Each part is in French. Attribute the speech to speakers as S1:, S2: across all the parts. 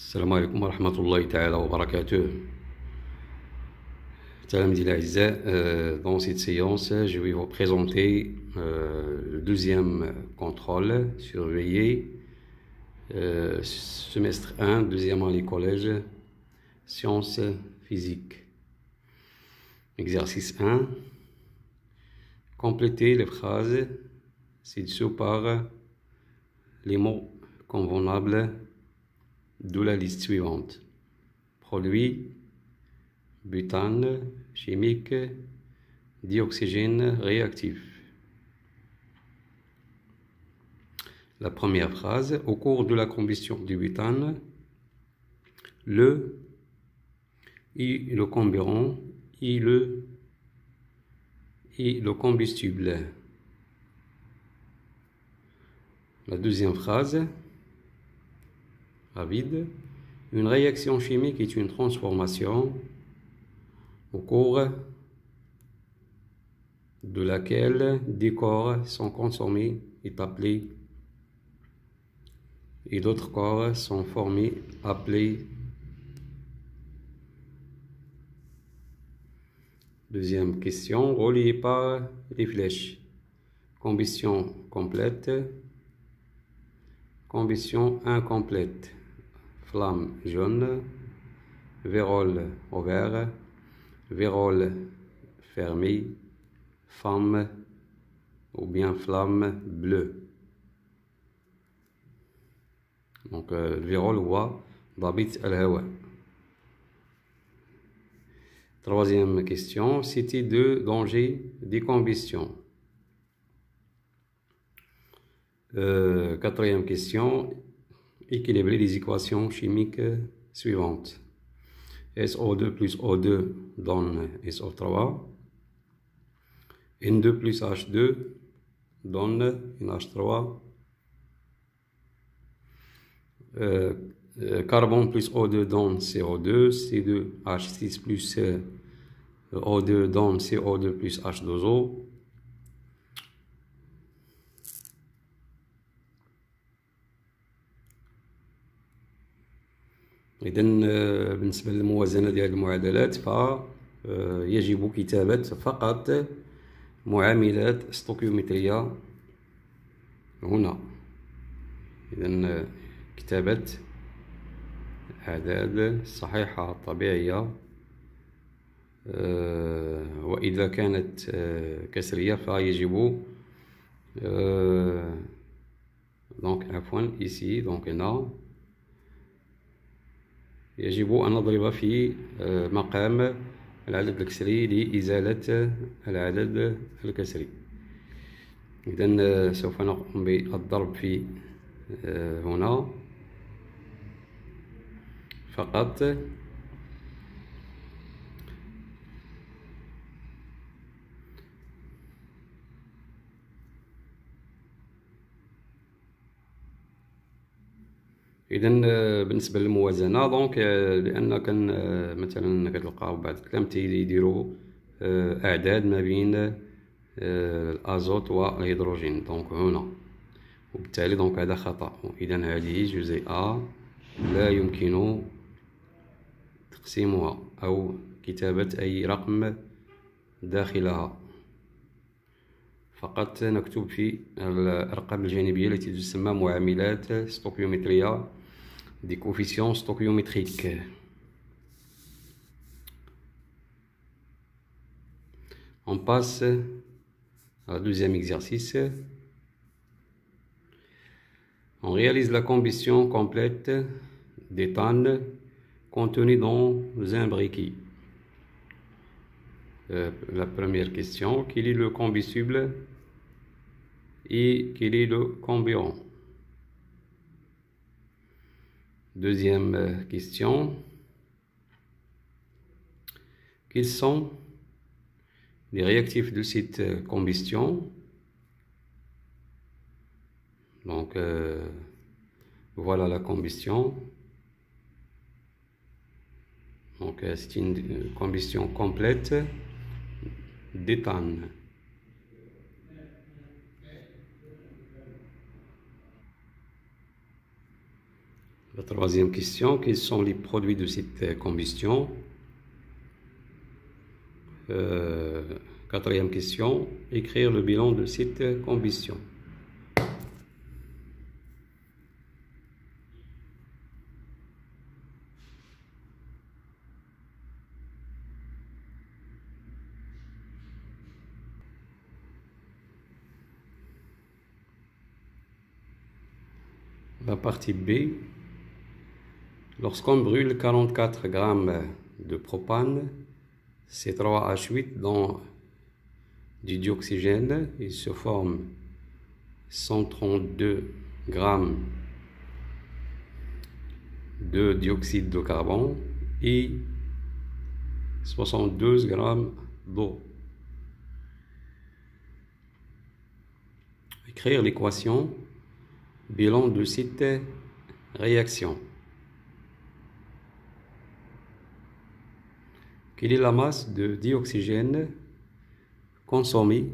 S1: السلام عليكم ورحمة الله تعالى وبركاته. Talamdi dans cette séance, je vais vous présenter le deuxième contrôle surveillé, semestre 1, deuxième année collège, sciences physiques. Exercice 1. Complétez les phrases ci-dessous par les mots convenables de la liste suivante. Produit, butane, chimique, dioxygène réactif. La première phrase, au cours de la combustion du butane, le carburant et le combustible. La deuxième phrase, vide, une réaction chimique est une transformation au cours de laquelle des corps sont consommés et appelés et d'autres corps sont formés appelés. Deuxième question, reliée par les flèches. Combustion complète, combustion incomplète. Flamme jaune, vérole ouvert, vérole fermée, femme ou bien flamme bleue. Donc vérole هو ضابط الهواء. Troisième question, citer deux dangers des combustions. Quatrième question, équilibrer les équations chimiques suivantes. SO2 plus O2 donne SO3. N2 plus H2 donne NH3. Carbone plus O2 donne CO2. C2H6 plus O2 donne CO2 plus H2O. إذن بالنسبة للموازنة ديال المعادلات فيجب كتابة فقط معاملات ستوكيومترية هنا. إذن كتابة الأعداد الصحيحة الطبيعية، وإذا كانت كسرية فيجب donc عفوا ici donc هنا يجب أن نضرب في مقام العدد الكسري لإزالة العدد الكسري. إذن سوف نقوم بالضرب في هنا فقط. إذن بالنسبة للموازنة دونك لأن كان مثلا كتلقاو بعض الكلام تيديروا أعداد ما بين الأزوت والهيدروجين دونك هنا، وبالتالي دونك هذا خطأ. إذن هذه جزيئة لا يمكن تقسيمها أو كتابة أي رقم داخلها، فقط نكتب في الأرقام الجانبية التي تسمى معاملات ستوكيومترية des coefficients stoichiométriques. On passe au deuxième exercice. On réalise la combustion complète d'éthane contenu dans un briquet. La première question, quel est le combustible et quel est le carburant? Deuxième question, quels sont les réactifs de cette combustion? Donc voilà la combustion. Donc c'est une combustion complète d'éthane. La troisième question, quels sont les produits de cette combustion? Quatrième question, écrire le bilan de cette combustion. La partie B, lorsqu'on brûle 44 grammes de propane, C3H8 dans du dioxygène, il se forme 132 grammes de dioxyde de carbone et 72 grammes d'eau. Écrire l'équation bilan de cette réaction. Quelle est la masse de dioxygène consommée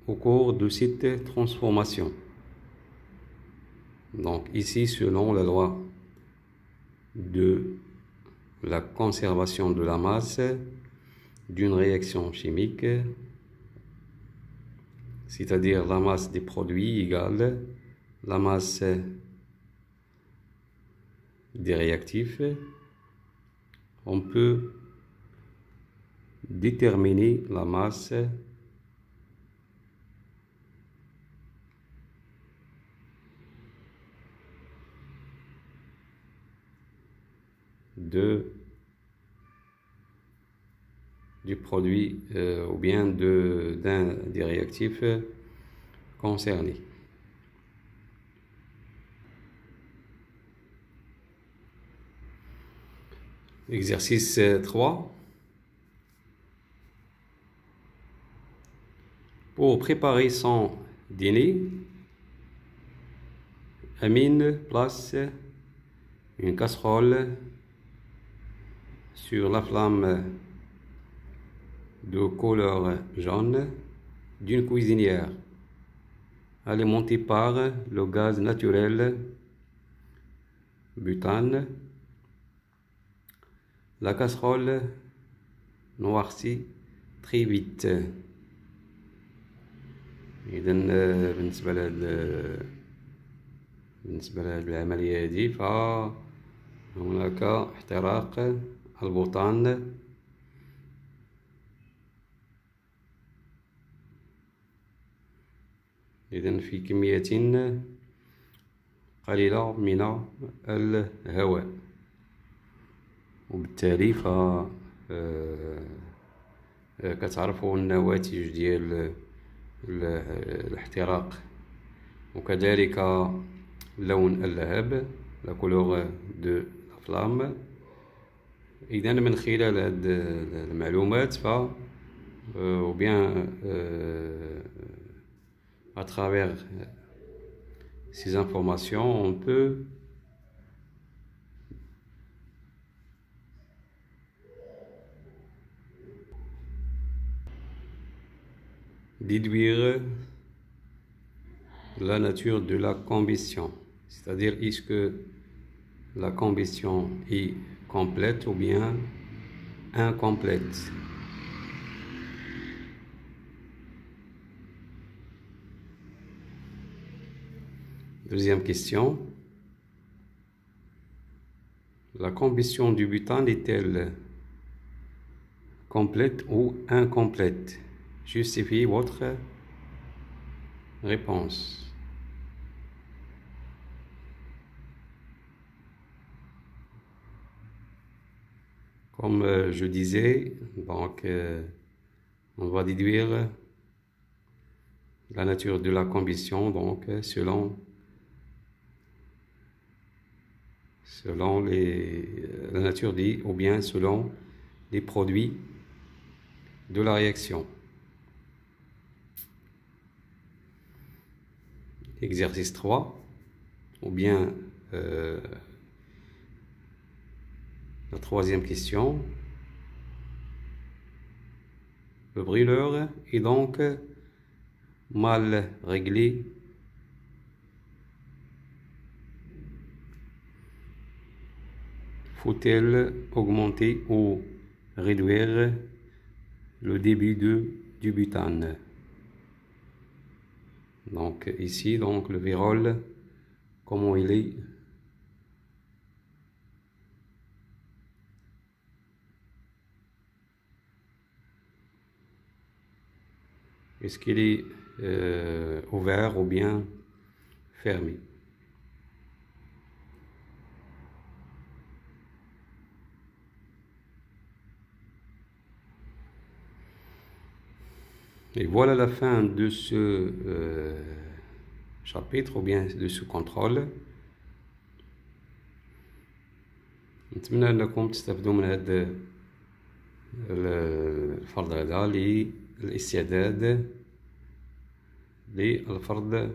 S1: au cours de cette transformation? Donc ici, selon la loi de la conservation de la masse d'une réaction chimique, c'est-à-dire la masse des produits égale la masse des réactifs, on peut déterminer la masse du produit ou bien d'un des réactifs concernés. Exercice 3. Pour préparer son dîner, Amine place une casserole sur la flamme de couleur jaune d'une cuisinière, alimentée par le gaz naturel butane. La casserole noircit très vite. إذا بالنسبة لهذه العملية هذه فهناك احتراق البطان إذا في كمية قليلة من الهواء، وبالتالي كتعرفوا النواتج ديال الاحتراق وكذلك لون اللهب la couleur de la flamme. إذا من خلال هاد المعلومات ou bien à travers ces informations on peut déduire la nature de la combustion, c'est-à-dire est-ce que la combustion est complète ou bien incomplète. Deuxième question. La combustion du butane est-elle complète ou incomplète? Justifiez votre réponse. Comme je disais, donc on va déduire la nature de la combustion donc selon la nature dit ou bien selon les produits de la réaction. Exercice 3 ou bien la troisième question. Le brûleur est donc mal réglé faut-il augmenter ou réduire le débit du butane? Donc ici, donc le vérole, comment il est? Est-ce qu'il est ouvert ou bien fermé? Et voilà la fin de ce chapitre ou bien de ce contrôle. نتمنى أنكم تستفيدوا من هذا الفرض هذا للاستعداد للفرض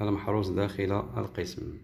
S1: المحروس داخل القسم.